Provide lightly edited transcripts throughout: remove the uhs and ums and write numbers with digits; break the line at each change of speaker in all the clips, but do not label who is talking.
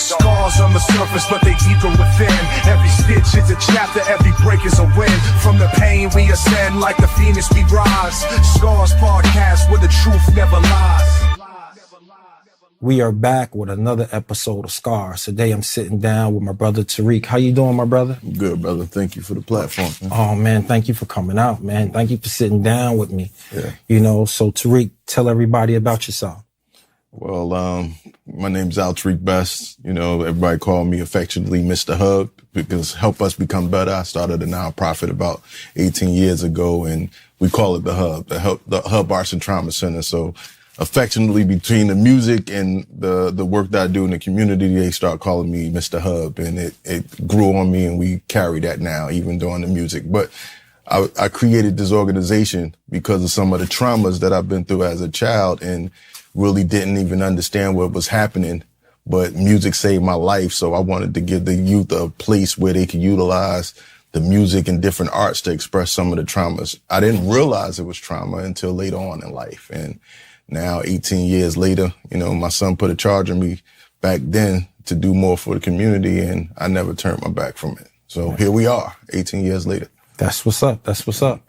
Scars on the surface, but they deeper within. Every stitch is a chapter, every break is a win. From the pain we ascend, like the phoenix we rise. Scars podcast, where the truth never lies.
We are back with another episode of Scars. Today I'm sitting down with my brother Tariq. How you doing, my brother?
Good, brother. Thank you for the platform, man.
Oh, man, thank you for coming out, man. Thank you for sitting down with me.
Yeah.
You know, so Tariq, tell everybody about yourself.
Well, my name's Al-Tariq Bestt. You know, everybody call me affectionately Mr. Hubb because help us become better. I started a nonprofit about 18 years ago, and we call it the Hubb, the Hubb Arts and Trauma Center. So affectionately, between the music and the work that I do in the community, they start calling me Mr. Hubb, and it grew on me, and we carry that now, even doing the music. But I created this organization because of some of the traumas that I've been through as a child and really didn't even understand what was happening. But music saved my life, so I wanted to give the youth a place where they could utilize the music and different arts to express some of the traumas. I didn't realize it was trauma until later on in life. And now, 18 years later, you know, my son put a charge on me back then to do more for the community, and I never turned my back from it. So here we are, 18 years later.
That's what's up. That's what's up.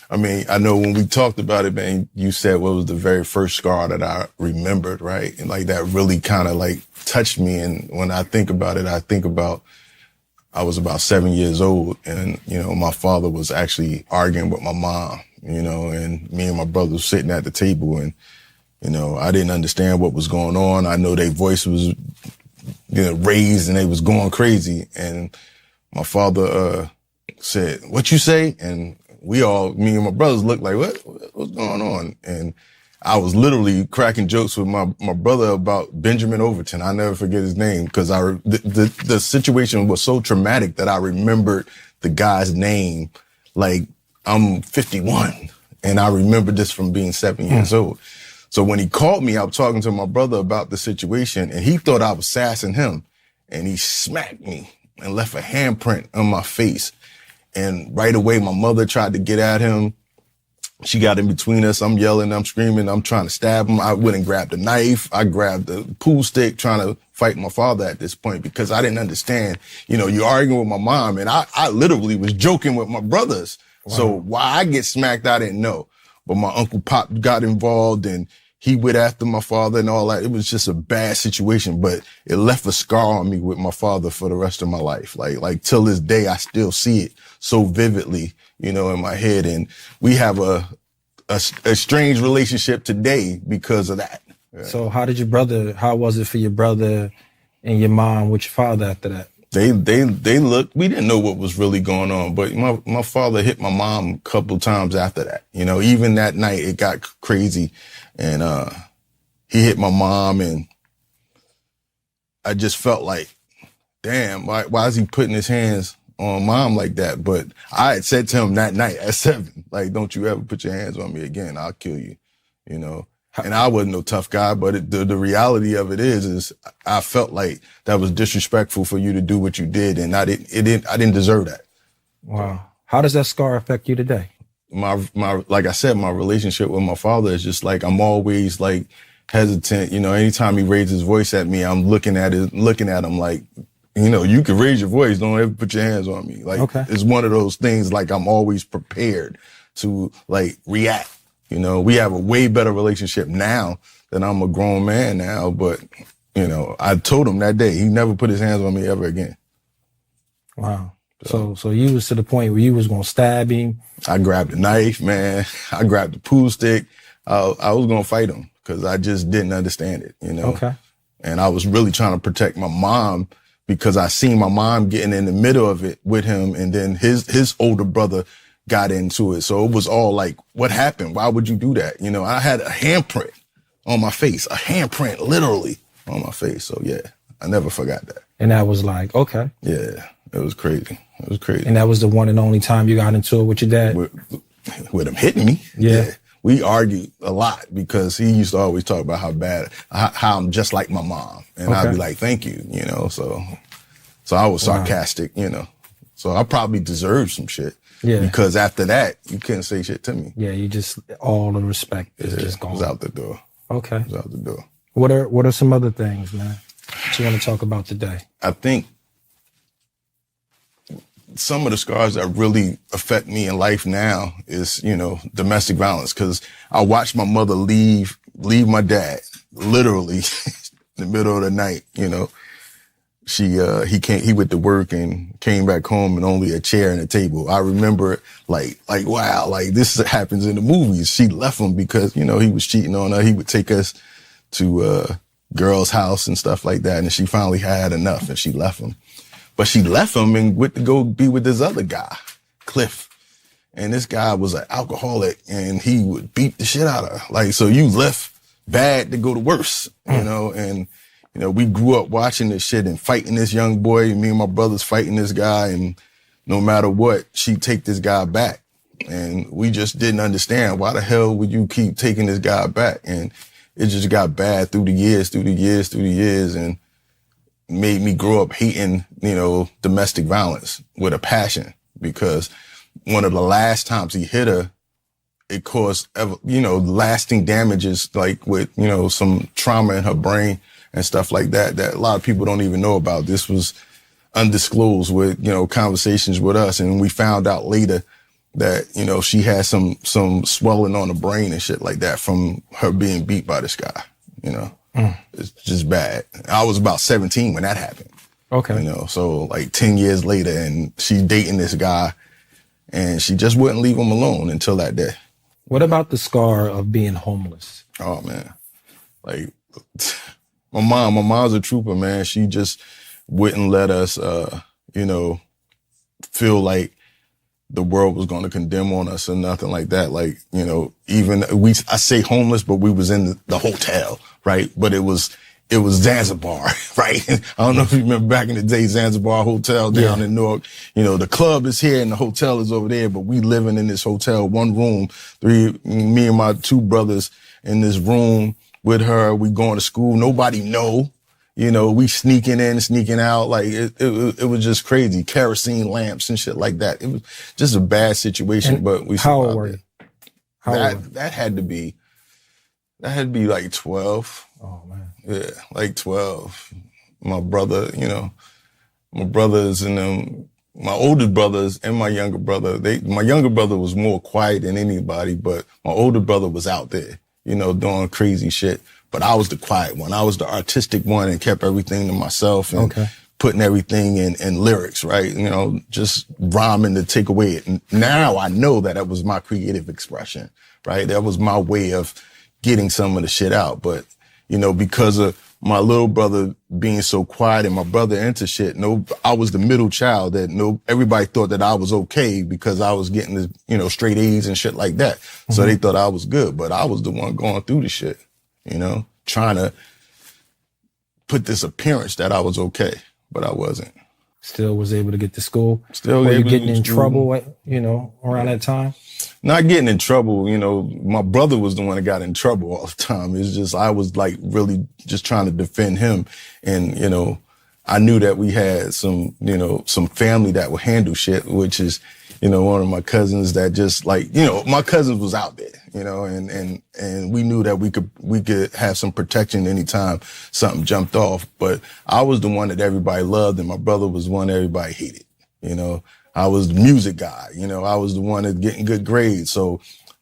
I mean, I know when we talked about it, man, you said what was the very first scar that I remembered, right? And like that really kind of like touched me. And when I think about it, I think about I was about 7 years old, and, you know, my father was actually arguing with my mom, you know, and me and my brother was sitting at the table, and, you know, I didn't understand what was going on. I know their voice was, you know, raised and they was going crazy. And my father said, "What you say?" And me and my brothers looked like, what's going on? And I was literally cracking jokes with my brother about Benjamin Overton. I never forget his name because the situation was so traumatic that I remembered the guy's name. Like, I'm 51 and I remember this from being 7 years old. So when he called me, I was talking to my brother about the situation, and he thought I was sassing him, and he smacked me and left a handprint on my face. And right away, my mother tried to get at him. She got in between us. I'm yelling, I'm screaming, I'm trying to stab him. I went and grabbed a knife. I grabbed a pool stick, trying to fight my father at this point because I didn't understand. You know, you're arguing with my mom, and I literally was joking with my brothers. Wow. So why I get smacked, I didn't know. But my Uncle Pop got involved, and he went after my father and all that. It was just a bad situation, but it left a scar on me with my father for the rest of my life. Like till this day, I still see it so vividly, you know, in my head. And we have a strange relationship today because of that. Yeah.
So how was it for your brother and your mom with your father after that?
They looked, we didn't know what was really going on, but my father hit my mom a couple times after that. You know, even that night it got crazy, and he hit my mom, and I just felt like, damn, why is he putting his hands on mom like that? But I had said to him that night at 7, like, don't you ever put your hands on me again, I'll kill you, you know. And I wasn't no tough guy, but the reality of it is I felt like that was disrespectful for you to do what you did, and I didn't deserve that.
Wow. How does that scar affect you today?
Like I said, my relationship with my father is just like, I'm always like hesitant. You know, anytime he raises his voice at me, I'm looking at him like, you know, you can raise your voice, don't ever put your hands on me. Like, okay. It's one of those things, like, I'm always prepared to like react. You know, we have a way better relationship now that I'm a grown man now, but, you know, I told him that day, he never put his hands on me ever again.
Wow. So you was to the point where you was going to stab him?
I grabbed a knife, man. I grabbed the pool stick. I was going to fight him because I just didn't understand it, you know?
Okay.
And I was really trying to protect my mom because I seen my mom getting in the middle of it with him, and then his older brother got into it. So it was all like, what happened? Why would you do that? You know, I had a handprint on my face, a handprint literally on my face. So yeah, I never forgot that.
And that was like, okay.
Yeah, it was crazy. It was crazy.
And that was the one and only time you got into it with your dad?
With him hitting me.
Yeah.
We argued a lot because he used to always talk about how I'm just like my mom. And okay. I'd be like, thank you, you know, so I was sarcastic, you know. So I probably deserved some shit. Yeah. Because after that, you couldn't say shit to me.
Yeah, you just, all the respect is just gone.
It was out the door.
Okay.
It was out the door.
What are some other things, man? that you want to talk about today?
I think some of the scars that really affect me in life now is, domestic violence. Cause I watched my mother leave my dad literally in the middle of the night, he went to work and came back home and only a chair and a table. I remember like, wow, like this happens in the movies. She left him because, he was cheating on her. He would take us to girl's house and stuff like that. And she finally had enough and she left him. But she left him and went to go be with this other guy, Cliff. And this guy was an alcoholic and he would beat the shit out of her. Like, so you left bad to go to worse, and, we grew up watching this shit and fighting this young boy. Me and my brothers fighting this guy. And no matter what, she'd take this guy back. And we just didn't understand why the hell would you keep taking this guy back? And it just got bad through the years and made me grow up hating, domestic violence with a passion, because one of the last times he hit her, it caused, lasting damages, like with, some trauma in her brain and stuff like that a lot of people don't even know about. This was undisclosed with, conversations with us. And we found out later that, she had some swelling on the brain and shit like that from her being beat by this guy, It's just bad. I was about 17 when that happened.
Okay.
So like 10 years later, and she's dating this guy and she just wouldn't leave him alone until that day.
What about the scar of being homeless?
Oh man. Like my mom's a trooper, man. She just wouldn't let us, feel like the world was going to condemn on us or nothing like that. Like, I say homeless, but we was in the hotel, right? But it was Zanzibar, right? I don't know if you remember back in the day, Zanzibar Hotel down in Newark. The club is here and the hotel is over there, but we living in this hotel, one room, me and my two brothers in this room with her. We going to school. Nobody know. We sneaking in, sneaking out. Like it was just crazy. Kerosene lamps and shit like that. It was just a bad situation,
And
but we
how
survived
old were
it.
you?
That had to be like 12.
Oh man.
Yeah, like 12. My brother, my brothers and them, my older brothers and my younger brother, my younger brother was more quiet than anybody, but my older brother was out there, doing crazy shit. But I was the quiet one. I was the artistic one and kept everything to myself and putting everything in lyrics, right? Just rhyming to take away it. And now I know that was my creative expression, right? That was my way of getting some of the shit out. But, because of my little brother being so quiet and my brother into shit, I was the middle child that everybody thought that I was okay because I was getting the, straight A's and shit like that. Mm-hmm. So they thought I was good, but I was the one going through the shit. Trying to put this appearance that I was okay, but I wasn't.
Still was able to get to school.
Still
Were you
able to
getting
get
in
to school.
trouble, around that time?
Not getting in trouble. My brother was the one that got in trouble all the time. It's just, I was like really just trying to defend him. And, I knew that we had some family that would handle shit, which is, one of my cousins that just like, my cousins was out there, and we knew that we could have some protection anytime something jumped off. But I was the one that everybody loved and my brother was one everybody hated. I was the music guy, I was the one that's getting good grades. So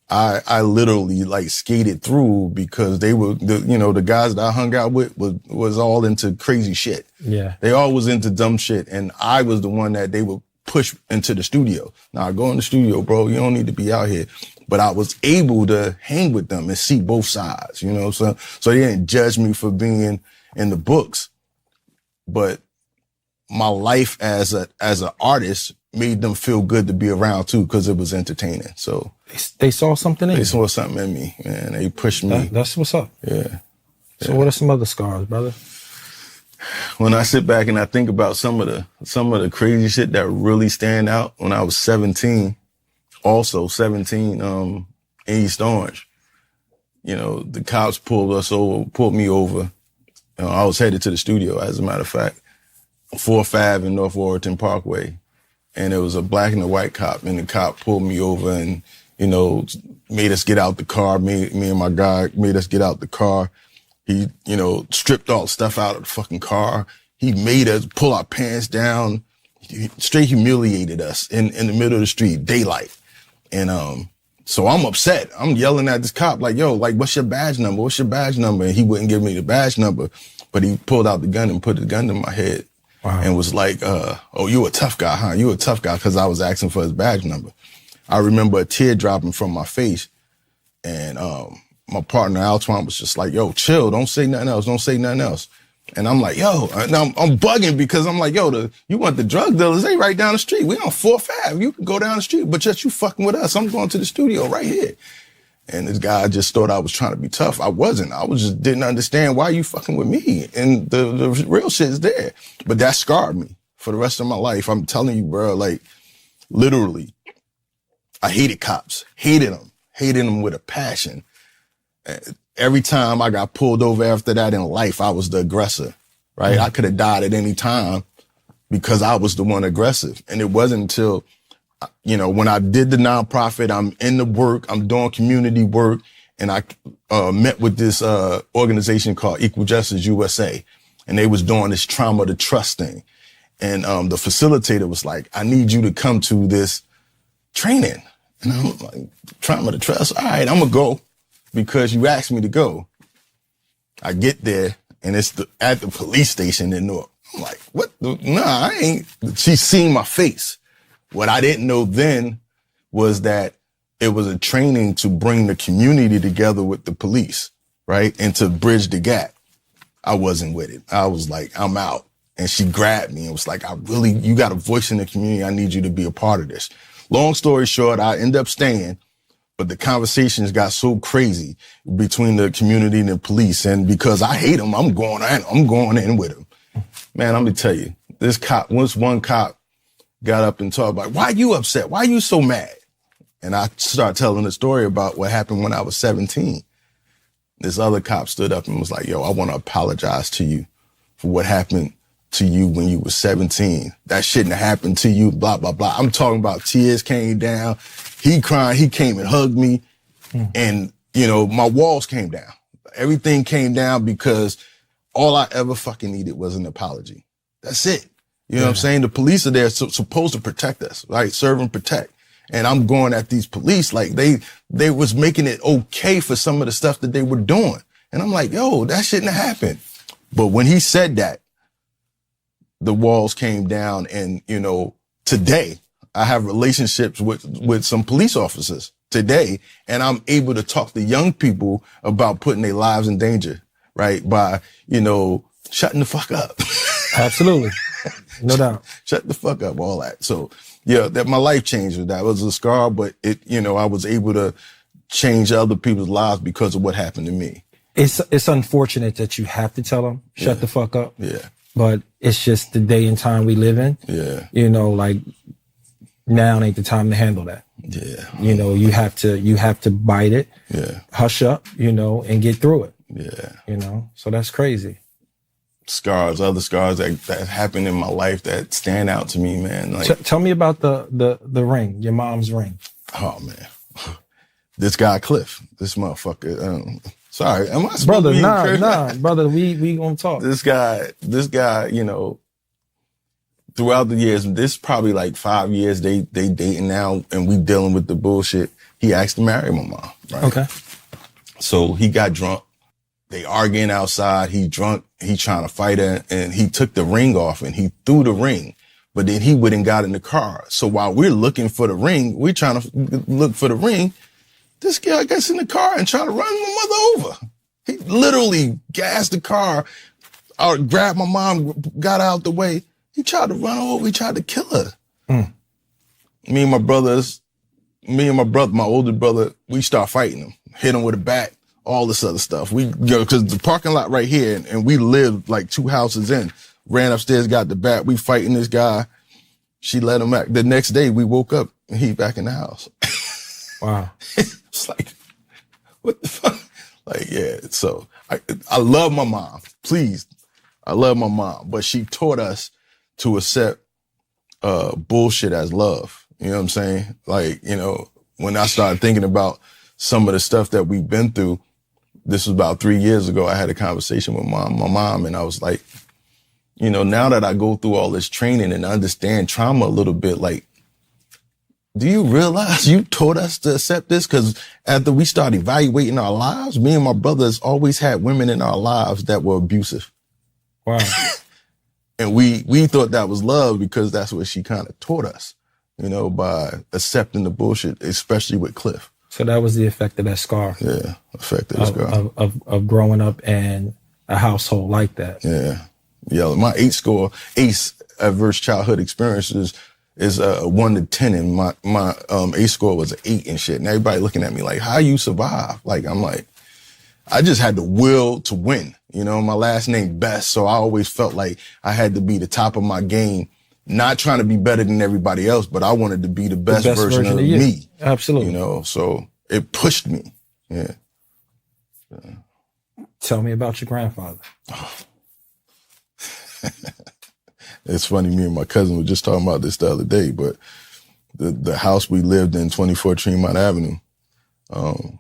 I literally like skated through because they were the guys that I hung out with was all into crazy shit.
Yeah.
They all was into dumb shit. And I was the one that they would push into the studio. Now go in the studio, bro. You don't need to be out here. But I was able to hang with them and see both sides, so they didn't judge me for being in the books. But my life as an artist made them feel good to be around too, because it was entertaining. So
they saw something in you.
They saw something in me, man. They pushed me.
That's what's up.
Yeah.
So what are some other scars, brother?
When I sit back and I think about some of the crazy shit that really stand out, when I was 17, in East Orange, the cops pulled me over. I was headed to the studio, as a matter of fact, 405 in North Warrington Parkway. And it was a black and a white cop, and the cop pulled me over and, made us get out the car. Me and my guy made us get out the car. He, stripped all the stuff out of the fucking car. He made us pull our pants down. He straight humiliated us in the middle of the street, daylight. And, so I'm upset. I'm yelling at this cop like, yo, like, what's your badge number? What's your badge number? And he wouldn't give me the badge number, but he pulled out the gun and put the gun to my head. Wow. And was like, oh, you a tough guy, huh? You a tough guy, because I was asking for his badge number. I remember a tear dropping from my face. And my partner, Al-Tariq, was just like, yo, chill. Don't say nothing else. Don't say nothing else. And I'm like, yo, and I'm bugging because I'm like, yo, you want the drug dealers? They right down the street. We on 4th Ave. You can go down the street, but just you fucking with us. I'm going to the studio right here. And this guy just thought I was trying to be tough. I wasn't. I was just didn't understand why you fucking with me. And the real shit is there. But that scarred me for the rest of my life. I'm telling you, bro, like, literally, I hated cops. Hated them with a passion. Every time I got pulled over after that in life, I was the aggressor, right? I could have died at any time because I was the one aggressive. And it wasn't until, when I did the nonprofit, I'm in the work, I'm doing community work, and I met with this organization called Equal Justice USA, and they was doing this trauma to trust thing. And the facilitator was like, I need you to come to this training. And I'm like, trauma to trust? All right, I'm going to go. Because you asked me to go. I get there and it's at the police station in Newark. I'm like, what? Nah, I ain't. She seen my face. What I didn't know then was that it was a training to bring the community together with the police, right? And to bridge the gap. I wasn't with it. I was like, I'm out. And she grabbed me and was like, you got a voice in the community. I need you to be a part of this. Long story short, I end up staying. But the conversations got so crazy between the community and the police. And because I hate them, I'm going in with them. Man, I'm going to tell you, once one cop got up and talked about, why you upset? Why you so mad? And I started telling the story about what happened when I was 17. This other cop stood up and was like, yo, I want to apologize to you for what happened to you when you were 17. That shouldn't have happened to you, blah, blah, blah. I'm talking about tears came down. He crying, he came and hugged me. And, my walls came down. Everything came down because all I ever fucking needed was an apology. That's it. You know what I'm saying? The police are there supposed to protect us, right? Serve and protect. And I'm going at these police like they was making it okay for some of the stuff that they were doing. And I'm like, yo, that shouldn't have happened. But when he said that, the walls came down and, today, I have relationships with some police officers today, and I'm able to talk to young people about putting their lives in danger, right? By, shutting the fuck up.
Absolutely. No doubt.
Shut the fuck up, all that. So, yeah, that my life changed with that. It was a scar, but I was able to change other people's lives because of what happened to me.
It's unfortunate that you have to tell them, shut the fuck up.
Yeah.
But it's just the day and time we live in.
Yeah.
Now ain't the time to handle that.
Yeah.
You have to bite it.
Yeah.
Hush up, and get through it.
Yeah.
So that's crazy.
Other scars that happened in my life that stand out to me, man. Like,
tell me about the ring, your mom's ring.
Oh man. This guy, Cliff, this motherfucker, sorry, am I supposed
brother,
to be
nah, brother, we gonna talk.
This guy, throughout the years, this probably like 5 years, they dating now and we dealing with the bullshit. He asked to marry my mom, right?
Okay.
So he got drunk. They arguing outside. He drunk. He trying to fight her and he took the ring off and he threw the ring. But then he went and got in the car. So while we're looking for the ring, we're trying to look for the ring. This guy gets in the car and trying to run my mother over. He literally gassed the car, grabbed my mom, got out the way. He tried to run her over. He tried to kill her. Me and my older brother, we start fighting him, hit him with a bat, all this other stuff. We go, cause the parking lot right here and we lived like 2 houses in, ran upstairs, got the bat. We fighting this guy. She let him back. The next day we woke up and he back in the house.
Wow.
It's like, what the fuck? Like, yeah. So I love my mom. Please. I love my mom, but she taught us to accept bullshit as love. You know what I'm saying? Like, when I started thinking about some of the stuff that we've been through, this was about 3 years ago. I had a conversation with my mom, and I was like, you know, now that I go through all this training and understand trauma a little bit, like, do you realize you taught us to accept this? Because after we started evaluating our lives, me and my brothers always had women in our lives that were abusive.
Wow.
And we thought that was love because that's what she kind of taught us, you know, by accepting the bullshit, especially with Cliff.
So that was the effect of that scar.
Yeah, effect of the scar.
Of growing up in a household like that.
Yeah. Yeah, my ACE, adverse childhood experiences, is 1 to 10, and my ACE score was an 8 and shit. And everybody looking at me like, how you survive? Like, I'm like, I just had the will to win. You know, my last name Bestt, so I always felt like I had to be the top of my game, not trying to be better than everybody else, but I wanted to be the best version of me.
Absolutely.
You know, so it pushed me. Yeah.
Tell me about your grandfather.
It's funny, me and my cousin were just talking about this the other day, but the house we lived in, 24 Tremont Avenue,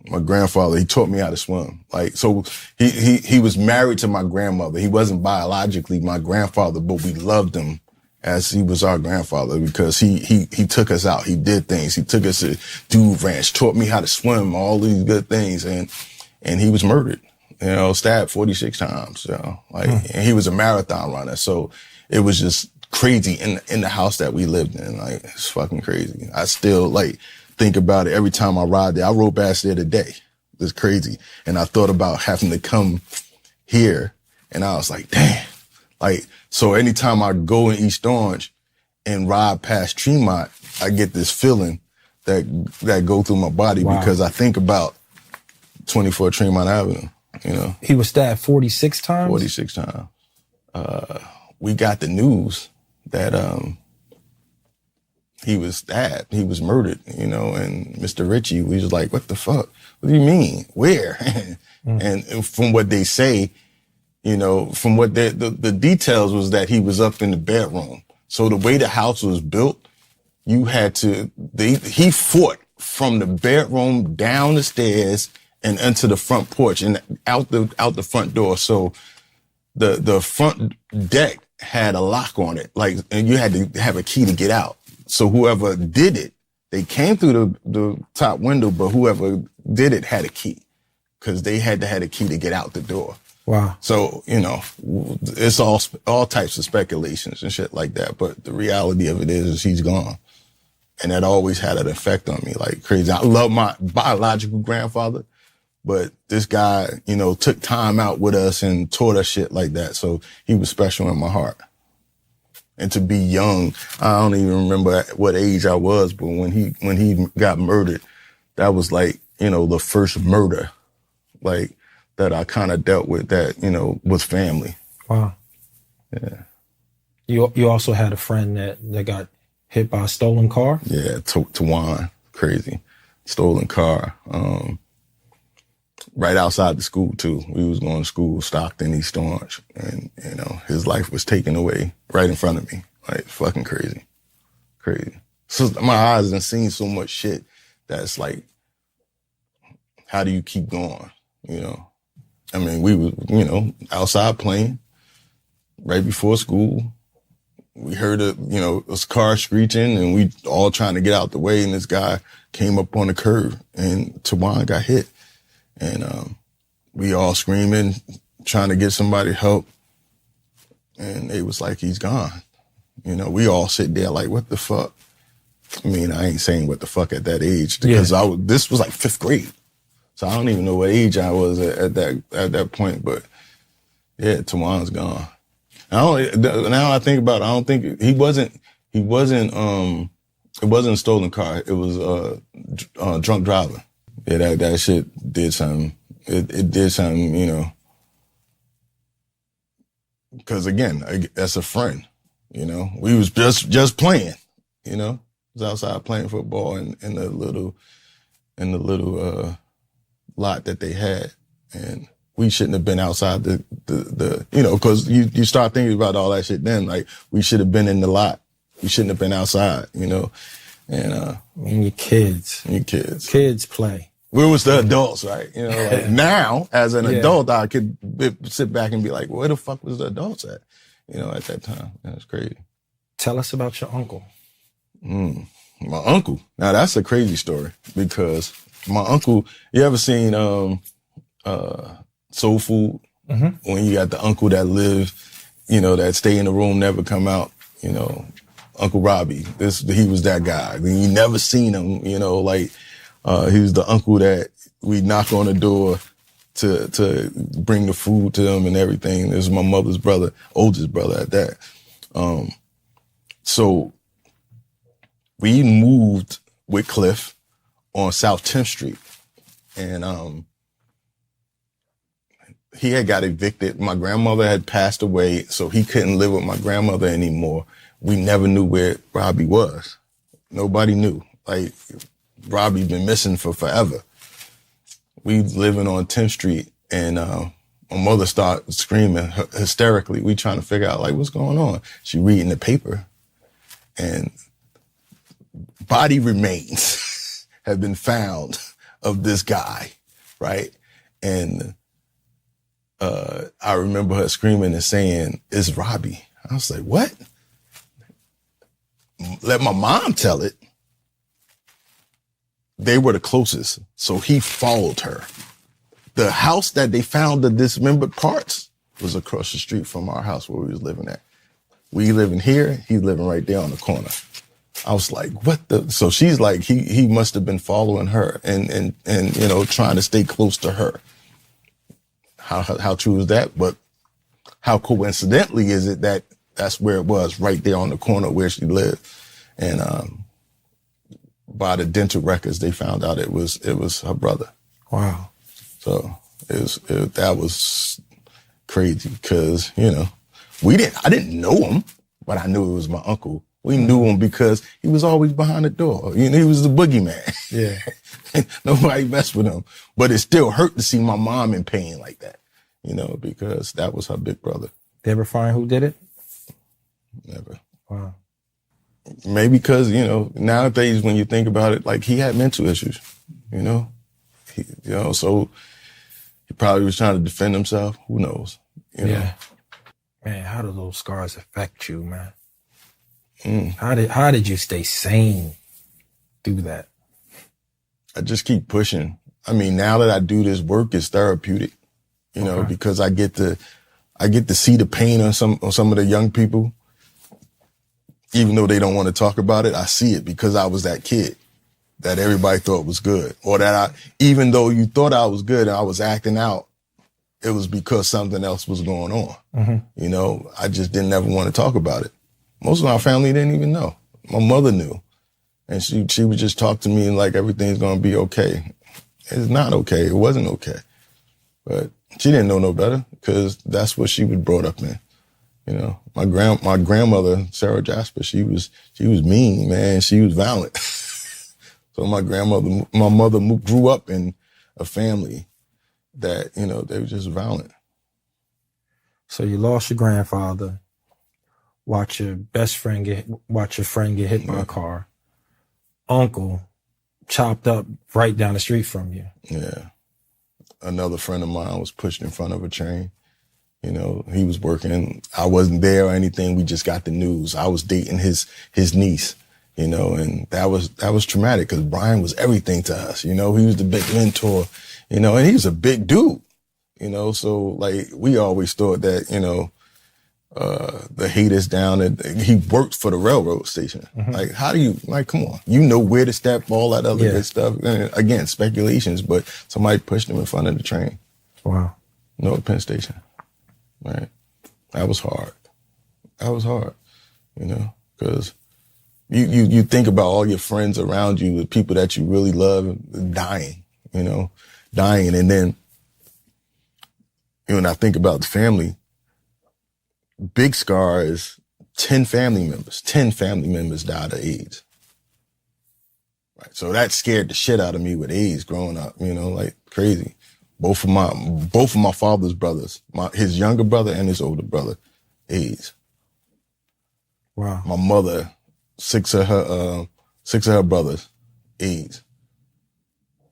my grandfather, he taught me how to swim. Like, so he was married to my grandmother. He wasn't biologically my grandfather, but we loved him as he was our grandfather because he took us out. He did things. He took us to Dude Ranch, taught me how to swim, all these good things. And he was murdered, you know, stabbed 46 times. You know, like, and he was a marathon runner. So it was just crazy in the house that we lived in. Like, it's fucking crazy. I still like think about it every time I ride there. I rode past there today. It's crazy. And I thought about having to come here, and I was like, damn. Like, so anytime I go in East Orange and ride past Tremont, I get this feeling that go through my body because I think about 24 Tremont Avenue, you know.
He was stabbed 46 times?
46 times. We got the news that he was stabbed, he was murdered, you know, and Mr. Ritchie, we was like, what the fuck? What do you mean? Where? And from what they say, you know, from what the details was that he was up in the bedroom. So the way the house was built, you had to, he fought from the bedroom down the stairs and into the front porch and out the front door. So the front deck had a lock on it, like, and you had to have a key to get out. So whoever did it, they came through the top window, but whoever did it had a key because they had to have a key to get out the door.
Wow.
So, you know, it's all types of speculations and shit like that. But the reality of it is he's gone. And that always had an effect on me like crazy. I love my biological grandfather, but this guy, you know, took time out with us and taught us shit like that. So he was special in my heart. And to be young, I don't even remember what age I was, but when he got murdered, that was like, you know, the first murder, like, that I kind of dealt with that, you know, was family.
Wow.
Yeah.
You also had a friend that got hit by a stolen car?
Yeah, Tawan, crazy. Stolen car. Right outside the school, too. We was going to school, Stockton, East Orange. And, you know, his life was taken away right in front of me. Like, fucking crazy. Crazy. So my eyes done seen so much shit that's like, how do you keep going, you know? I mean, we were, you know, outside playing right before school. We heard a car screeching and we all trying to get out the way. And this guy came up on the curb and Tawan got hit. And we all screaming, trying to get somebody help. And they was like, he's gone. You know, we all sit there like, what the fuck? I mean, I ain't saying what the fuck at that age because this was like 5th grade. So I don't even know what age I was at that point, but yeah, Tawan's gone. Now I think about it, I don't think it wasn't a stolen car. It was drunk driving. Yeah, that shit did something. It did something, you know. Because again, that's a friend, you know. We was just playing, you know. Was outside playing football in the little lot that they had, and we shouldn't have been outside the you know, because you start thinking about all that shit then, like, we should have been in the lot. We shouldn't have been outside, you know. And your kids. Kids play. Where was the adults, right? You know, like now as an
Yeah.
adult, I could sit back and be like, where the fuck was the adults at? You know, at that time. That's crazy.
Tell us about your uncle.
My uncle. Now that's a crazy story because my uncle, you ever seen Soul Food? When you got the uncle that live, you know, that stay in the room, never come out, you know, Uncle Robbie. He was that guy. You never seen him, you know, like he was the uncle that we knock on the door to bring the food to him and everything. This is my mother's brother, oldest brother at that. So we moved with Cliff on South 10th Street, and he had got evicted. My grandmother had passed away, so he couldn't live with my grandmother anymore. We never knew where Robbie was. Nobody knew. Like, Robbie been missing for forever. We living on 10th Street, and my mother started screaming hysterically. We trying to figure out, like, what's going on? She reading the paper, and body remains have been found of this guy, right? And I remember her screaming and saying, "It's Robbie." I was like, what? Let my mom tell it. They were the closest, so he followed her. The house that they found the dismembered parts was across the street from our house where we was living at. We living here, he's living right there on the corner. I was like, what the? So she's like, he must have been following her and you know, trying to stay close to her. How true is that? But how coincidentally is it that that's where it was, right there on the corner where she lived? And by the dental records, they found out it was her brother.
Wow.
So that was crazy because, you know, I didn't know him, but I knew it was my uncle. We knew him because he was always behind the door. You know, he was the boogeyman.
Yeah.
Nobody messed with him. But it still hurt to see my mom in pain like that, you know, because that was her big brother.
They ever find who did it?
Never.
Wow.
Maybe because, you know, nowadays when you think about it, like he had mental issues, you know, so he probably was trying to defend himself. Who knows? You know?
Yeah. Man, how do those scars affect you, man? How did you stay sane through that?
I just keep pushing. I mean, now that I do this work, it's therapeutic, you know, because I get to see the pain on some of the young people. Even though they don't want to talk about it, I see it because I was that kid that everybody thought was good, or that even though you thought I was good and I was acting out, it was because something else was going on. You know, I just didn't ever want to talk about it. Most of my family didn't even know. My mother knew. And she would just talk to me like everything's going to be okay. It's not okay. It wasn't okay. But she didn't know no better because that's what she was brought up in. You know, my grandmother, Sarah Jasper, she was mean, man. She was violent. So my mother grew up in a family that, you know, they were just violent.
So you lost your grandfather, watch your friend get hit by a car. Uncle chopped up right down the street from you. Yeah.
Another friend of mine was pushed in front of a train. You know, he was working. I wasn't there or anything. We just got the news. I was dating his niece, you know, and that was traumatic because Brian was everything to us. You know, he was the big mentor, you know, and he was a big dude, you know. So like we always thought that, you know, the hate is down, and he worked for the railroad station. Like, how do you, like, come on, you know where to step, all that other good stuff. And again, speculations, but somebody pushed him in front of the train.
Wow.
No, Penn Station. Right. That was hard. You know, because you think about all your friends around you, the people that you really love dying, and then, when I think about the family, big scar is 10 family members died of AIDS. Right. So that scared the shit out of me with AIDS growing up, like crazy. Both of my father's brothers, his younger brother and his older brother, AIDS.
Wow.
My mother, six of her brothers, AIDS.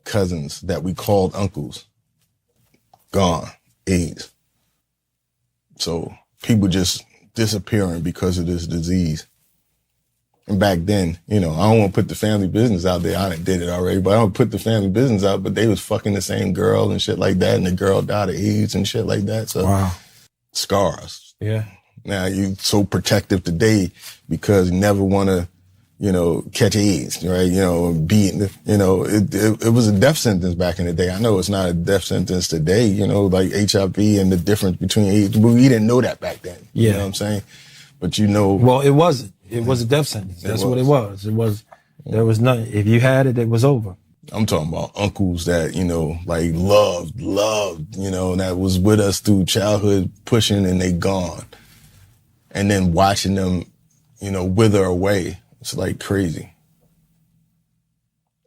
cousins that we called uncles, gone, AIDS. So people just disappearing because of this disease. And back then, I don't want to put the family business out there. I did it already, but I don't put the family business out, but they was fucking the same girl and shit like that. And the girl died of AIDS and shit like that. So
Wow.
Scars.
Yeah.
Now you so protective today because you never want to, catch AIDS, right? It was a death sentence back in the day. I know it's not a death sentence today, like HIV and the difference between AIDS. But we didn't know that back then.
Yeah.
You know what I'm saying? But
Well, it wasn't. It was a death sentence. That's what it was. There was nothing. If you had it, it was over.
I'm talking about uncles that, like loved, that was with us through childhood pushing and they gone. And then watching them, wither away. It's like crazy.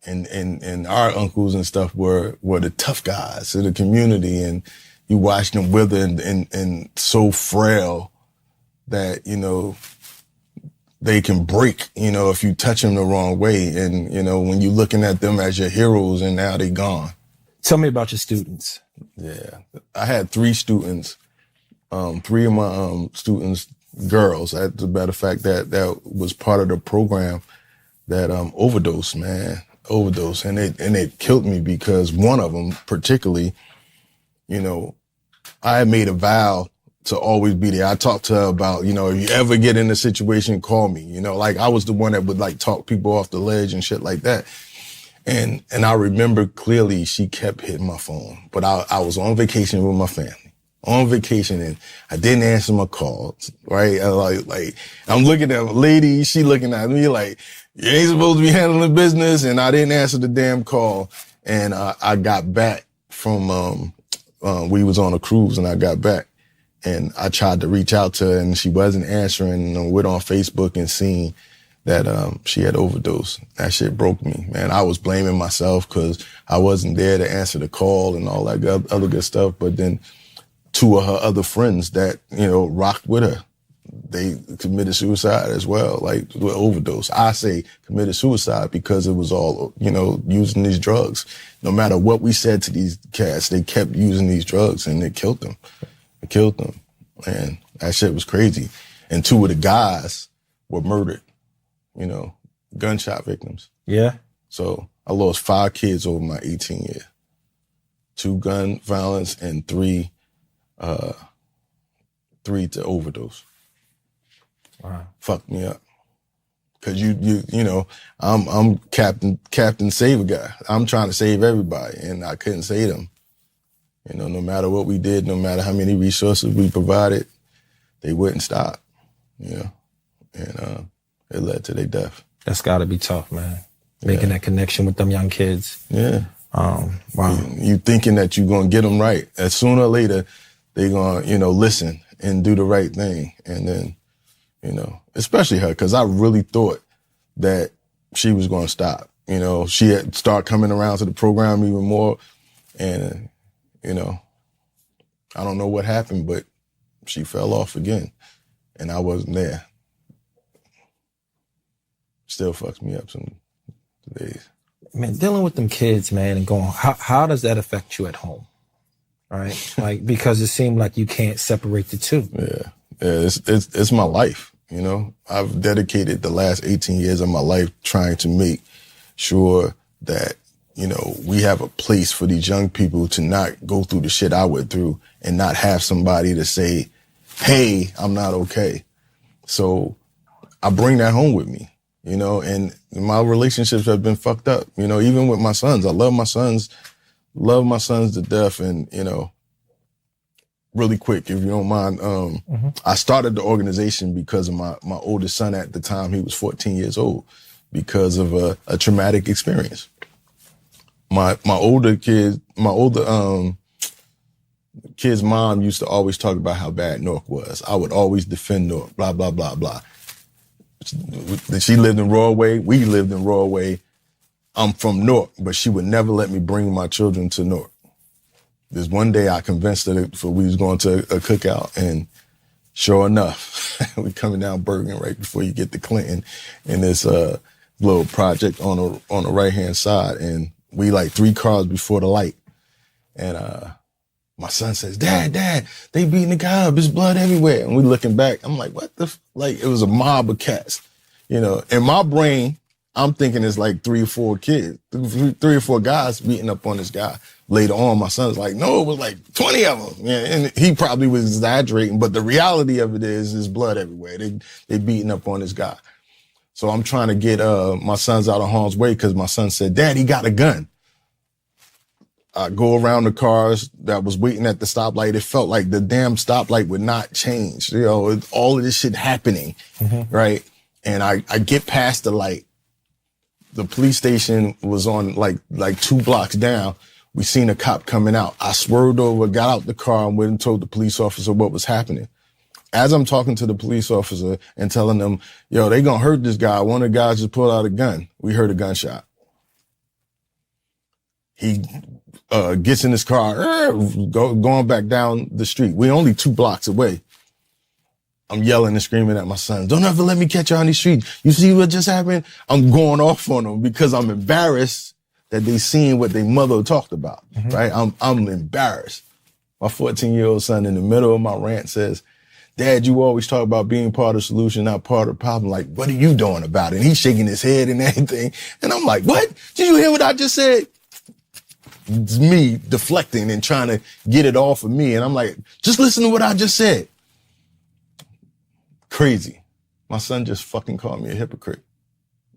And our uncles and stuff were the tough guys in the community, and you watch them wither and so frail that, they can break, if you touch them the wrong way. And, when you're looking at them as your heroes and now they gone.
Tell me about your students.
Yeah. I had 3 students, 3 of my students, girls, as a matter of fact, that was part of the program that overdosed. And it killed me because one of them particularly, I had made a vow to always be there. I talked to her about, if you ever get in a situation, call me. Like I was the one that would like talk people off the ledge and shit like that. And I remember clearly she kept hitting my phone, but I was on vacation with my family. On vacation, and I didn't answer my calls, right? Like I'm looking at a lady, she looking at me like, you ain't supposed to be handling business, and I didn't answer the damn call. And I got back from, we was on a cruise, and I got back, and I tried to reach out to her, and she wasn't answering, and I went on Facebook and seen that she had overdosed. That shit broke me, man. I was blaming myself because I wasn't there to answer the call and all that other good stuff, but then 2 of her other friends that, rocked with her, they committed suicide as well, like with overdose. I say committed suicide because it was all, using these drugs. No matter what we said to these cats, they kept using these drugs and it killed them. It killed them. And that shit was crazy. And 2 of the guys were murdered, gunshot victims.
Yeah.
So I lost 5 kids over my 18 years. 2 gun violence and 3 to overdose.
Wow. Fucked
me up. Cause I'm Captain Save a guy. I'm trying to save everybody and I couldn't save them. No matter what we did, no matter how many resources we provided, they wouldn't stop, and it led to their death.
That's gotta be tough, man. Making that connection with them young kids.
Yeah.
Wow.
You thinking that you're going to get them right. As sooner or later, they going to, listen and do the right thing. And then, especially her, because I really thought that she was going to stop. She had started coming around to the program even more. And, I don't know what happened, but she fell off again. And I wasn't there. Still fucks me up some days.
Man, dealing with them kids, man, and going, how does that affect you at home? Right? Like, because it seemed like you can't separate the 2.
Yeah. It's my life, I've dedicated the last 18 years of my life trying to make sure that, we have a place for these young people to not go through the shit I went through and not have somebody to say, hey, I'm not okay. So I bring that home with me, and my relationships have been fucked up, even with my sons. I love my sons to death. And, really quick, if you don't mind, I started the organization because of my oldest son at the time. He was 14 years old because of a traumatic experience. My older kid's mom used to always talk about how bad Newark was. I would always defend Newark, blah, blah, blah, blah. She lived in Royal. We lived in Royal. I'm from Newark, but she would never let me bring my children to Newark. There's one day I convinced her we was going to a cookout, and sure enough, we coming down Bergen right before you get to Clinton in this little project on the right hand side, and We like 3 cars before the light. And my son says, Dad, they beating the guy up. There's blood everywhere. And we looking back. I'm like, what the like, it was a mob of cats. You know, in my brain, I'm thinking it's like 3 or 4 kids, 3 or 4 guys beating up on this guy. Later on, my son's like, no, it was like 20 of them. Yeah, and he probably was exaggerating, but the reality of it is there's blood everywhere. They beating up on this guy. So I'm trying to get my sons out of harm's way because my son said, Dad, he got a gun. I go around the cars that was waiting at the stoplight. It felt like the damn stoplight would not change. You know, all of this shit happening, right? And I get past the light. The police station was on like 2 blocks down. We seen a cop coming out. I swerved over, got out the car, and went and told the police officer what was happening. As I'm talking to the police officer and telling them, yo, they gonna hurt this guy, one of the guys just pulled out a gun. We heard a gunshot. He gets in his car, going back down the street. We're only 2 blocks away. I'm yelling and screaming at my son, don't ever let me catch you on these streets. You see what just happened? I'm going off on them because I'm embarrassed that they seen what their mother talked about, right? I'm embarrassed. My 14-year-old son in the middle of my rant says, Dad, you always talk about being part of the solution, not part of the problem. Like, what are you doing about it? And he's shaking his head and everything. And I'm like, what? Did you hear what I just said? It's me deflecting and trying to get it off of me. And I'm like, just listen to what I just said. Crazy. My son just fucking called me a hypocrite.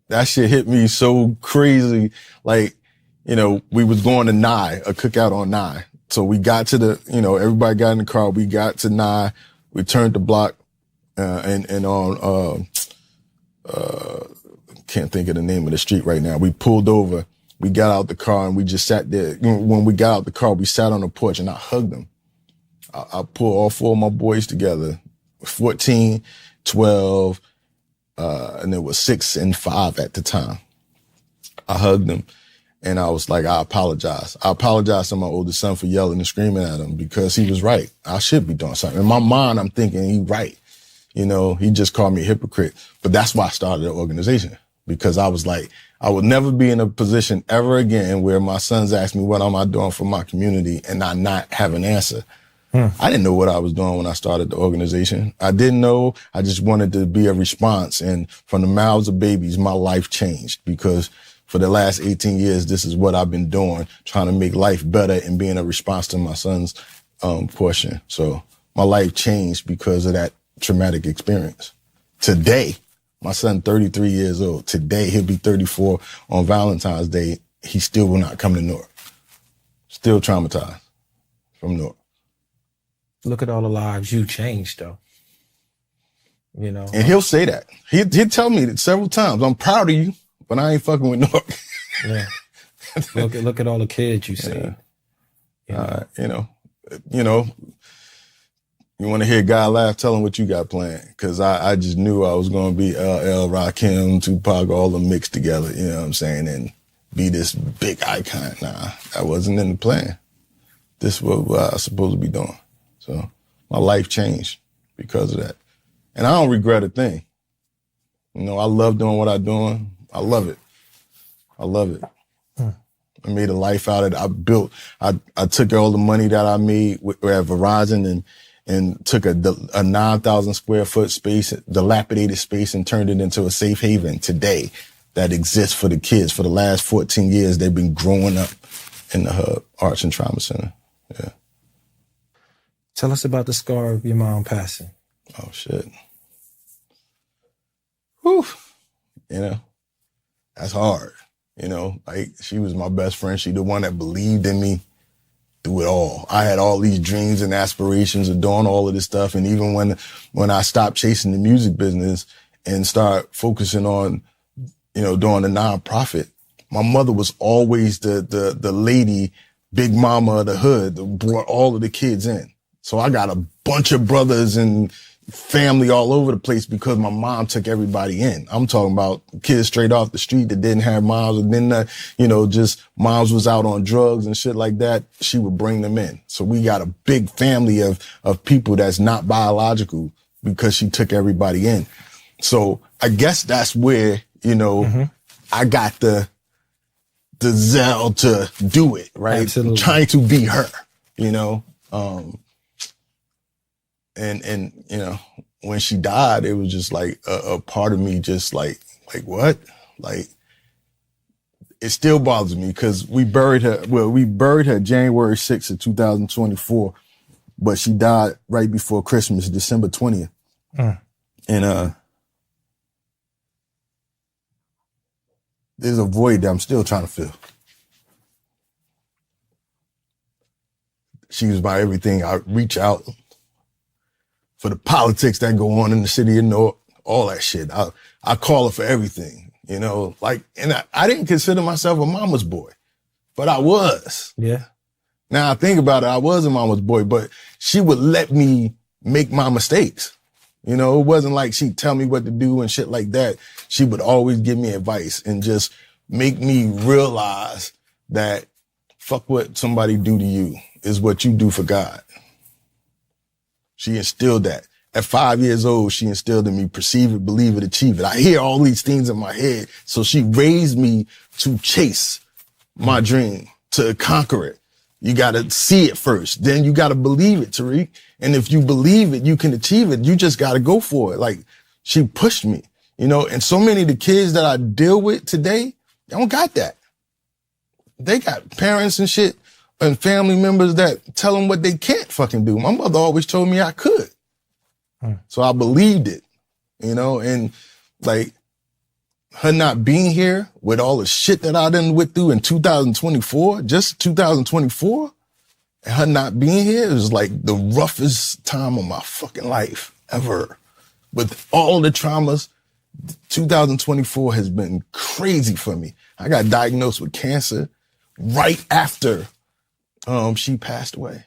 That shit hit me so crazy. Like, you know, we was going to Nye, a cookout on Nye. So we got to the, you know, everybody got in the car. We got to Nye. We turned the block, and on, can't think of the name of the street right now. We pulled over. We got out the car and we just sat there. When we got out the car, we sat on the porch and I hugged them. I pulled all 4 of my boys together, 14, 12, and there was 6 and 5 at the time. I hugged them and I was like, I apologize. I apologize to my oldest son for yelling and screaming at him because he was right. I should be doing something. In my mind, I'm thinking he's right. You know, he just called me a hypocrite. But that's why I started the organization, because I was like, I would never be in a position ever again where my sons ask me, what am I doing for my community? And I not have an answer. I didn't know what I was doing when I started the organization. I didn't know. I just wanted to be a response. And from the mouths of babies, my life changed because for the last 18 years, this is what I've been doing, trying to make life better and being a response to my son's portion. So my life changed because of that traumatic experience. Today, my son, 33 years old. Today, he'll be 34 on Valentine's Day. He still will not come to Newark. Still traumatized from Newark.
Look at all the lives you changed, though. You know,
and he'll say that. He'll tell me that several times. I'm proud of you, but I ain't fucking with Newark.
Yeah. Look at all the kids you saved.
Yeah. You know. You want to hear a guy laugh? Tell him what you got planned. Because I just knew I was going to be LL, Rakim, Tupac, all them mixed together, you know what I'm saying, and be this big icon. Nah, that wasn't in the plan. This is what I was supposed to be doing. So my life changed because of that. And I don't regret a thing. You know, I love doing what I'm doing. I love it. I love it. I made a life out of it. I took all the money that I made at Verizon and took a 9,000 square foot space, dilapidated space, and turned it into a safe haven today that exists for the kids. For the last 14 years, they've been growing up in the Hubb Arts and Trauma Center. Yeah.
Tell us about the scar of your mom passing.
Oh, shit. Whew. You know, that's hard. You know, like, she was my best friend. She the one that believed in me through it all. I had all these dreams and aspirations of doing all of this stuff. And even when I stopped chasing the music business and start focusing on, you know, doing the nonprofit, my mother was always the lady, big mama of the hood that brought all of the kids in. So I got a bunch of brothers and family all over the place because my mom took everybody in. I'm talking about kids straight off the street that didn't have moms, and then, you know, just moms was out on drugs and shit like that. She would bring them in. So we got a big family of people that's not biological because she took everybody in. So I guess that's where, you know, I got the the zeal to do it, right?
Absolutely.
Trying to be her, you know? And, you know, when she died, it was just like a part of me just like what? Like, it still bothers me because we buried her January 6th of 2024, but she died right before Christmas, December 20th. And there's a void that I'm still trying to fill. She was my everything. I reach out for the politics that go on in the city of Newark, all that shit. I call her for everything, you know, like, and I didn't consider myself a mama's boy, but I was.
Yeah.
Now I think about it, I was a mama's boy, but she would let me make my mistakes. You know, it wasn't like she'd tell me what to do and shit like that. She would always give me advice and just make me realize that fuck what somebody do to you is what you do for God. She instilled that. At 5 years old, she instilled in me, perceive it, believe it, achieve it. I hear all these things in my head. So she raised me to chase my dream, to conquer it. You got to see it first. Then you got to believe it, Tariq. And if you believe it, you can achieve it. You just got to go for it. Like, she pushed me, you know, and so many of the kids that I deal with today, they don't got that. They got parents and shit and family members that tell them what they can't fucking do. My mother always told me I could. So I believed it, you know, and like her not being here with all the shit that I done went through in 2024, just 2024, and her not being here is like the roughest time of my fucking life ever. With all the traumas, 2024 has been crazy for me. I got diagnosed with cancer right after she passed away.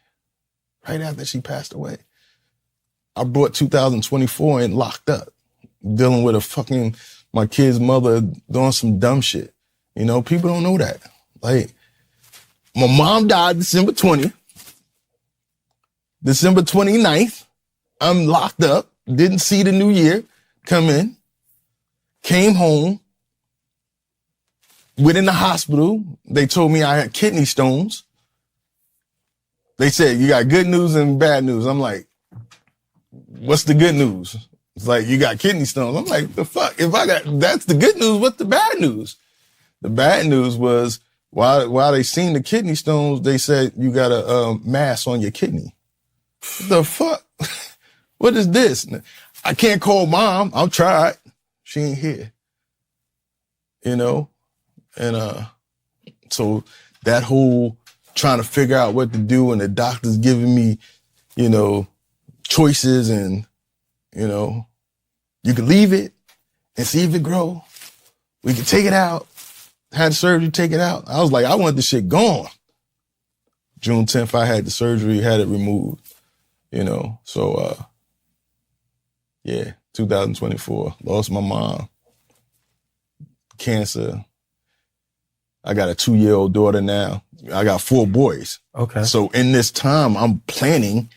Right after she passed away. I brought 2024 in locked up, dealing with my kid's mother doing some dumb shit. You know, people don't know that. Like, my mom died December 20th. December 29th, I'm locked up, didn't see the new year come in, came home, went in the hospital. They told me I had kidney stones. They said, you got good news and bad news. I'm like, what's the good news? It's like, you got kidney stones. I'm like, the fuck? That's the good news, what's the bad news? The bad news was, while they seen the kidney stones, they said, you got a mass on your kidney. The fuck? What is this? I can't call mom. I'll try it. She ain't here. You know? And so that whole trying to figure out what to do and the doctor's giving me, you know, choices and, you know, you can leave it and see if it grow. We can take it out. Had surgery, take it out. I was like, I want this shit gone. June 10th, I had the surgery, had it removed, you know. So, yeah, 2024, lost my mom, cancer. I got a 2-year-old daughter now. I got 4 boys.
Okay.
So in this time, I'm planning.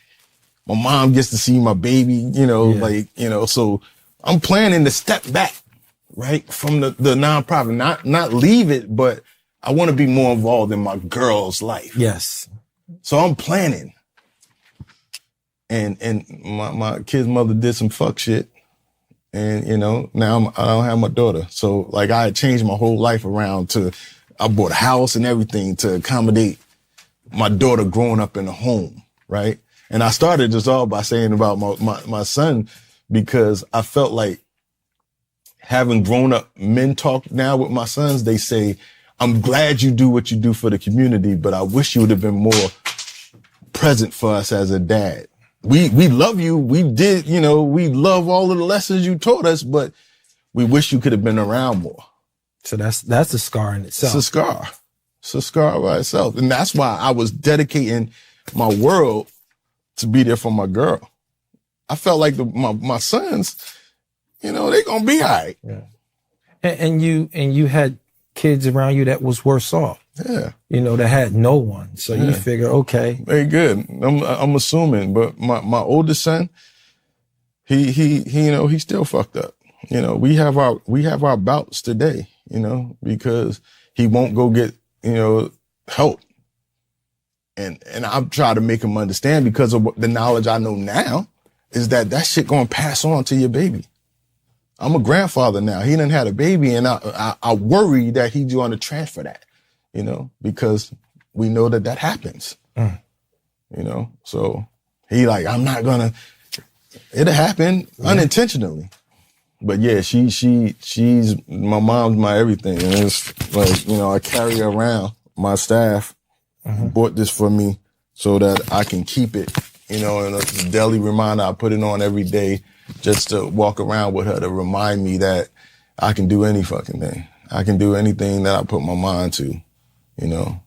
My mom gets to see my baby, you know, like, you know, so I'm planning to step back, right, from the nonprofit, not leave it, but I want to be more involved in my girl's life.
Yes.
So I'm planning. And my kid's mother did some fuck shit. And, you know, now I don't have my daughter. So like I had changed my whole life around I bought a house and everything to accommodate my daughter growing up in a home, right? And I started this all by saying about my son, because I felt like having grown up men talk now with my sons, they say, I'm glad you do what you do for the community, but I wish you would have been more present for us as a dad. We love you. We did, you know, we love all of the lessons you taught us, but we wish you could have been around more.
So that's a scar in itself.
It's a scar. It's a scar by itself. And that's why I was dedicating my world to be there for my girl. I felt like my sons, you know, they gonna be all right.
Yeah. And you had kids around you that was worse off.
Yeah.
You know, that had no one. So you figure, okay.
Very good. I'm assuming, but my oldest son, he you know, he's still fucked up. You know, we have our bouts today, you know, because he won't go get help. And I'm trying to make him understand, because of the knowledge I know now, is that shit gonna pass on to your baby. I'm a grandfather now. He done had a baby, and I worry that he's going to transfer that, because we know that happens, So he like, I'm not gonna. It'll happen unintentionally, but yeah, she's my mom's my everything, and it's like I carry her around. My staff bought this for me so that I can keep it, and a daily reminder. I put it on every day, just to walk around with her, to remind me that I can do any fucking thing. I can do anything that I put my mind to, and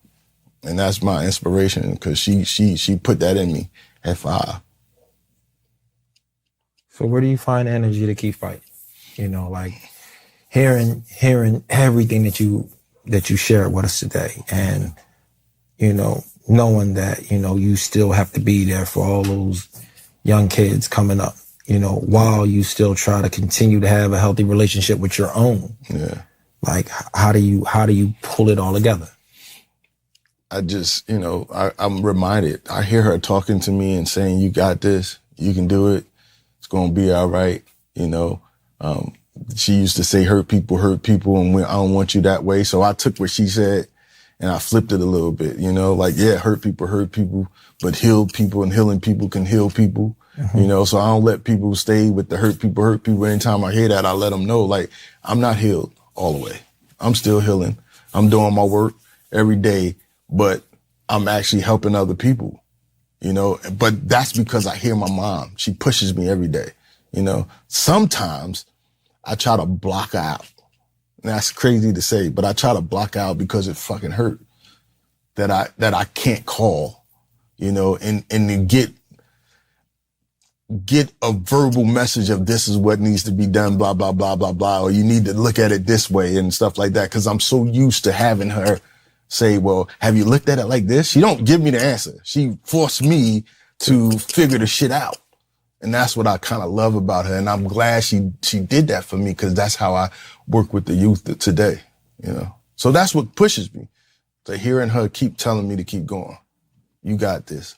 that's my inspiration, because she put that in me at 5.
So where do you find energy to keep fighting? Like hearing everything that you shared with us today, and knowing that you still have to be there for all those young kids coming up, while you still try to continue to have a healthy relationship with your own.
Yeah.
Like, how do you pull it all together?
I just, I'm reminded. I hear her talking to me and saying, "You got this. You can do it. It's going to be all right." She used to say, hurt people, and I don't want you that way. So I took what she said and I flipped it a little bit, hurt people, but heal people, and healing people can heal people. So I don't let people stay with the hurt people. Anytime I hear that, I let them know, like, I'm not healed all the way. I'm still healing. I'm doing my work every day, but I'm actually helping other people, but that's because I hear my mom. She pushes me every day. Sometimes I try to block her out. And that's crazy to say, but I try to block out because it fucking hurt that I can't call, and to get a verbal message of this is what needs to be done, blah, blah, blah, blah, blah, or you need to look at it this way and stuff like that. Cause I'm so used to having her say, well, have you looked at it like this? She don't give me the answer. She forced me to figure the shit out. And that's what I kind of love about her. And I'm glad she did that for me, because that's how I work with the youth today, So that's what pushes me, to hearing her keep telling me to keep going. You got this.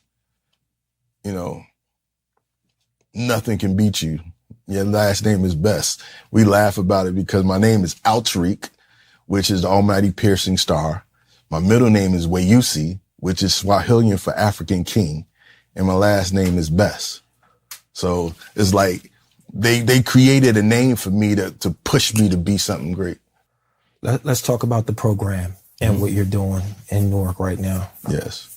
Nothing can beat you. Your last name is Bestt. We laugh about it because my name is Al-Tariq, which is the almighty piercing star. My middle name is Wayusi, which is Swahilian for African king. And my last name is Bestt. So it's like they created a name for me to push me to be something great.
Let's talk about the program and what you're doing in Newark right now.
Yes.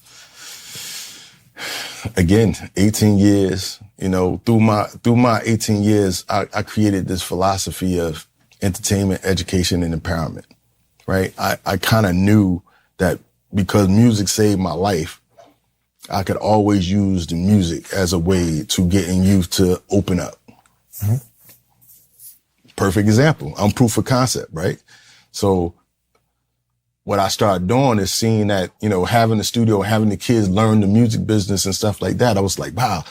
Again, 18 years, through my 18 years, I created this philosophy of entertainment, education, and empowerment, right? I kind of knew that because music saved my life, I could always use the music as a way to getting youth to open up. Mm-hmm. Perfect example. I'm proof of concept, right? So what I started doing is seeing that, having the studio, having the kids learn the music business and stuff like that. I was like, wow,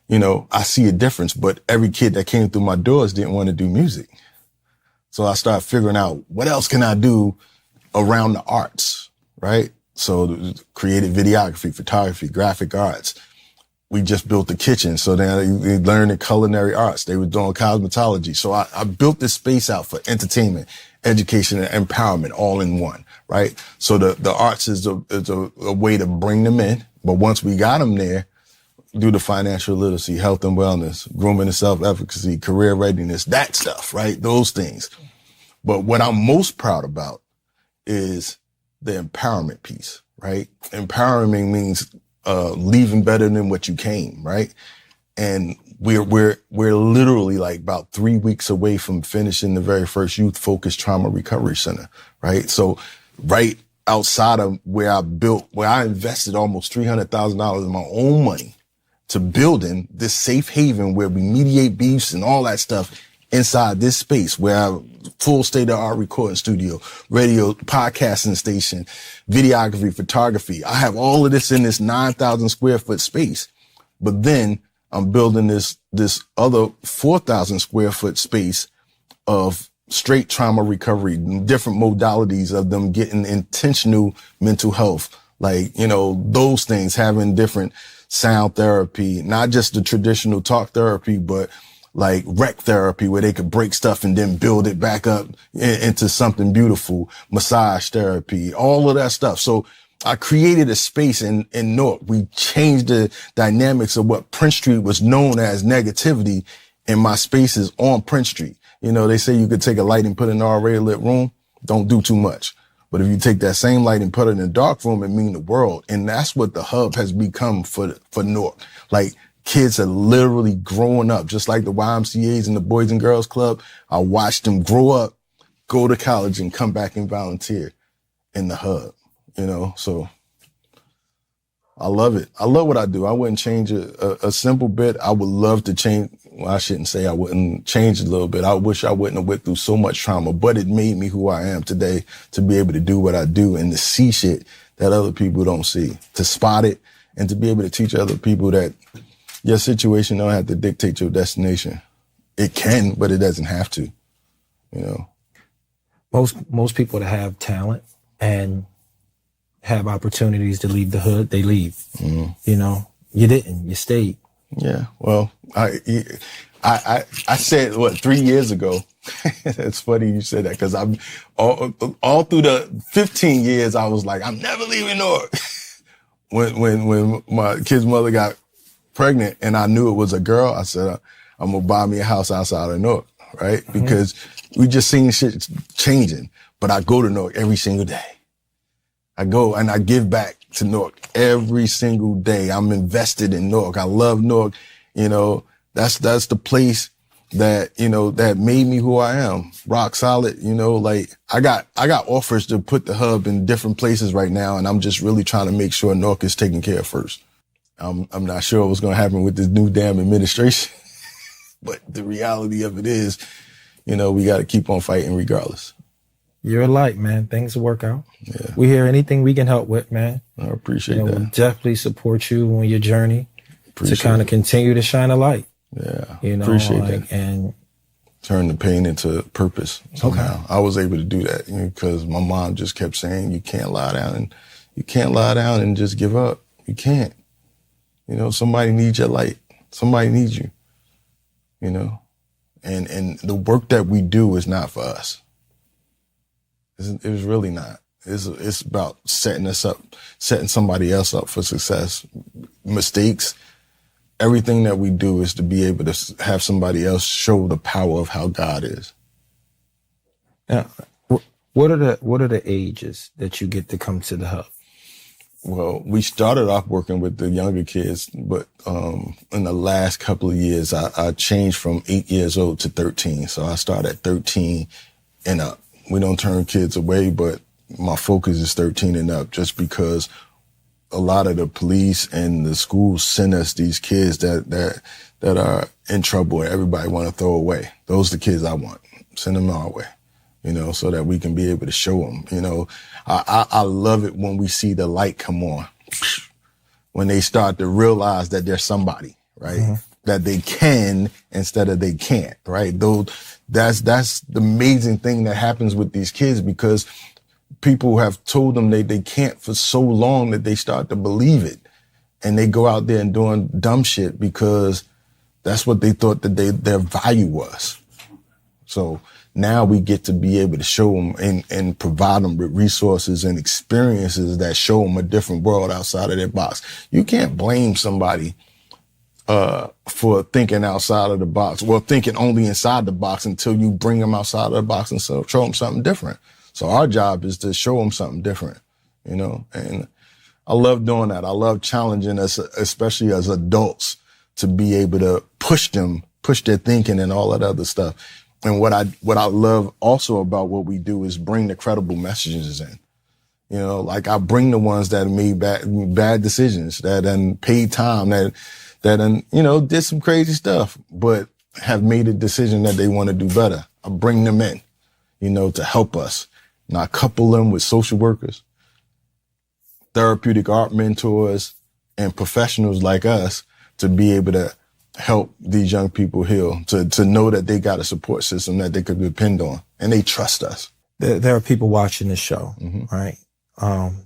I see a difference, but every kid that came through my doors didn't want to do music. So I started figuring out, what else can I do around the arts, right? So creative videography, photography, graphic arts. We just built the kitchen. So then they learned the culinary arts. They were doing cosmetology. So I built this space out for entertainment, education, and empowerment all in one, right? So the arts is a way to bring them in. But once we got them there, do the financial literacy, health and wellness, grooming and self-efficacy, career readiness, that stuff, right? Those things. But what I'm most proud about is the empowerment piece, right? Empowering means leaving better than what you came, right? And we're literally like about 3 weeks away from finishing the very first youth focused trauma recovery center, right? So right outside of where I invested almost $300,000 in my own money to building this safe haven where we mediate beefs and all that stuff inside this space, where I have full state-of-art recording studio, radio, podcasting station, videography, photography. I have all of this in this 9,000 square foot space. But then I'm building this other 4,000 square foot space of straight trauma recovery, different modalities of them getting intentional mental health. Like, you know, those things, having different sound therapy, not just the traditional talk therapy, but like rec therapy where they could break stuff and then build it back up into something beautiful, massage therapy, all of that stuff. So I created a space in Newark. We changed the dynamics of what Prince Street was known as negativity, and my space is on Prince Street. You know, they say you could take a light and put it in an already lit room. Don't do too much. But if you take that same light and put it in a dark room, it means the world. And that's what the Hubb has become for Newark. Like, kids are literally growing up, just like the YMCAs and the Boys and Girls Club. I watched them grow up, go to college, and come back and volunteer in the Hubb, you know? So I love it. I love what I do. I wouldn't change a simple bit. I would love to change. Well, I shouldn't say I wouldn't change a little bit. I wish I wouldn't have went through so much trauma, but it made me who I am today, to be able to do what I do and to see shit that other people don't see, to spot it, and to be able to teach other people that your situation don't have to dictate your destination. It can, but it doesn't have to, you know.
Most people that have talent and have opportunities to leave the hood, they leave. Mm-hmm. You know, you didn't, you stayed.
Yeah, well, I said, 3 years ago? It's funny you said that, because I'm all through the 15 years, I was like, I'm never leaving Newark. when my kid's mother got pregnant and I knew it was a girl, I said, I'm gonna buy me a house outside of Newark, right? Mm-hmm. Because we just seen shit changing. But I go to Newark every single day. I go and I give back to Newark every single day. I'm invested in Newark. I love Newark. You know, that's the place that, you know, that made me who I am. Rock solid. You know, like I got offers to put the Hubb in different places right now. And I'm just really trying to make sure Newark is taken care of first. I'm not sure what's going to happen with this new damn administration, but the reality of it is, you know, we got to keep on fighting regardless.
You're a light, man. Things will work out.
Yeah.
We hear anything we can help with, man.
I appreciate that.
We'll definitely support you on your journey
appreciate
to kind of continue to shine a light.
Yeah.
You know,
appreciate
like,
that.
And
turn the pain into purpose somehow.
Okay.
I was able to do that, you know, because my mom just kept saying, you can't lie down and just give up. You can't. You know, somebody needs your light. Somebody needs you, you know, and the work that we do is not for us. It was really not. It's about setting somebody else up for success. Mistakes, everything that we do is to be able to have somebody else show the power of how God is.
Now, what are the ages that you get to come to the Hubb?
Well, we started off working with the younger kids, but in the last couple of years, I changed from 8 years old to 13. So I started at 13 and up. We don't turn kids away, but my focus is 13 and up, just because a lot of the police and the schools send us these kids that are in trouble and everybody want to throw away. Those are the kids I want. Send them our way, you know, so that we can be able to show them. You know, I love it when we see the light come on, when they start to realize that they're somebody, right? Mm-hmm. That they can instead of they can't, right? That's the amazing thing that happens with these kids, because people have told them they can't for so long that they start to believe it. And they go out there and doing dumb shit because that's what they thought that their value was. So now we get to be able to show them and provide them with resources and experiences that show them a different world outside of their box. You can't blame somebody for thinking outside of the box, well, thinking only inside the box, until you bring them outside of the box and show them something different. So our job is to show them something different, you know, and I love doing that. I love challenging us, especially as adults, to be able to push their thinking and all that other stuff. And what I love also about what we do is bring the credible messages in. You know, like I bring the ones that made bad decisions, that done paid time, that you know, did some crazy stuff, but have made a decision that they want to do better. I bring them in, you know, to help us. And I couple them with social workers, therapeutic art mentors, and professionals like us to be able to help these young people heal, to know that they got a support system that they could depend on and they trust us.
There are people watching this show, right?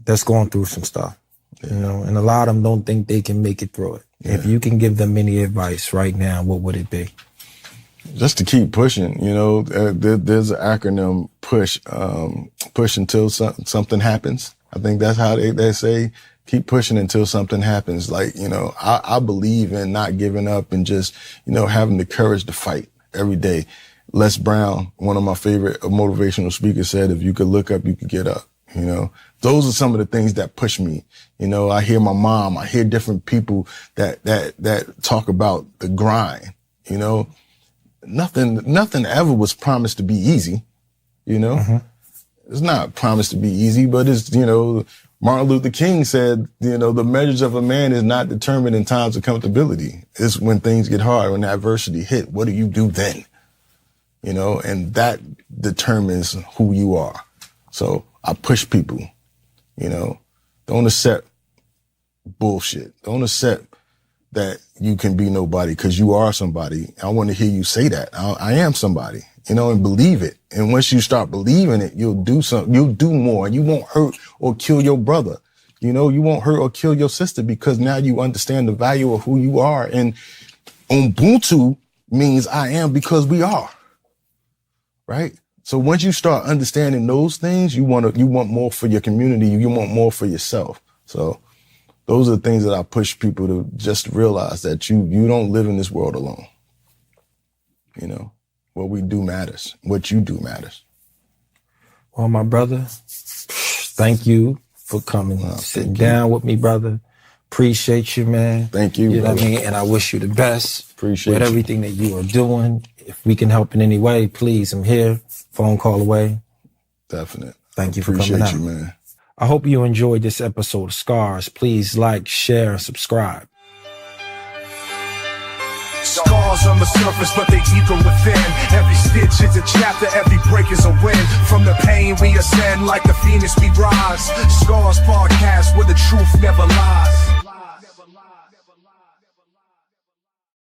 That's going through some stuff, you know, and a lot of them don't think they can make it through it. Yeah. If you can give them any advice right now, what would it be?
Just to keep pushing, you know, there's an acronym, push until something happens. I think that's how they say, keep pushing until something happens. Like, you know, I believe in not giving up and just, you know, having the courage to fight every day. Les Brown, one of my favorite motivational speakers, said, if you could look up, you could get up. You know, those are some of the things that push me. You know, I hear my mom, I hear different people that talk about the grind. You know, nothing ever was promised to be easy. You know, it's not promised to be easy, but it's, you know, Martin Luther King said, you know, the measures of a man is not determined in times of comfortability. It's when things get hard, when adversity hit. What do you do then? You know, and that determines who you are. So I push people, you know, don't accept bullshit. Don't accept that you can be nobody because you are somebody. I want to hear you say that. I am somebody, you know, and believe it. And once you start believing it, you'll do something, you'll do more, and you won't hurt or kill your brother. You know, you won't hurt or kill your sister because now you understand the value of who you are. And Ubuntu means I am because we are. Right? So once you start understanding those things, you want more for your community, you want more for yourself. So those are the things that I push people to just realize, that you don't live in this world alone. You know, what we do matters. What you do matters.
Well, my brother, thank you for coming, sitting down with me, brother. Appreciate you, man.
Thank you.
You know what I mean? And I wish you the best.
Appreciate
with
you.
everything that you are doing. If we can help in any way, please, I'm here. Phone call away.
Definite.
Thank you for coming out.
Appreciate you, man.
I hope you enjoyed this episode of Scars. Please like, share, and subscribe.
Scars on the surface, but they deeper within. Every stitch is a chapter, every break is a win. From the pain we ascend, like the phoenix we rise. Scars podcast where the truth never lies.